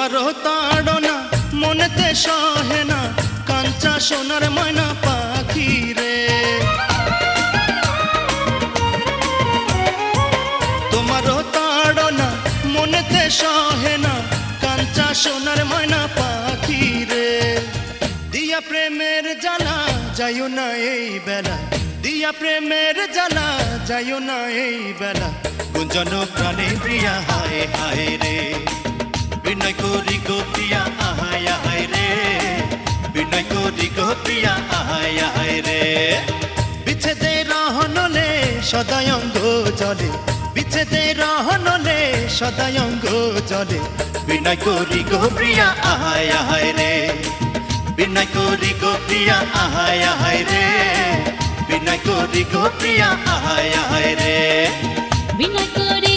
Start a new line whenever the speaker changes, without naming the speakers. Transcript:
তোমারও তাড়না মনেতে সহে না, কাঞ্চা সোনার ময়না পাখি রে। তোমারও তাড়না মনেতে সহে না, কাঞ্চা সোনার ময়না পাখি রে। দিয়া প্রেমের জ্বালা যাইও না এই বেলা, দিয়া প্রেমের জ্বালা যাইও না এই বেলা, গুঞ্জন প্রাণে প্রিয়া হায় হায় রে। বিনয় করি গো প্রিয়া আহায় আহায় রে, বিনয় করি গো প্রিয়া আহায় আহায় রে। বিচ্ছেদে রহনলে সদায় অঙ্গ জলে, বিচ্ছেদে রহনলে সদায় অঙ্গ জলে, বিনয় করি গো প্রিয়া আহায় আহায় রে, বিনয় করি গো প্রিয়া আহায় আহায় রে, বিনয় করি গো প্রিয়া আহায় আহায় রে।
বিনয় করি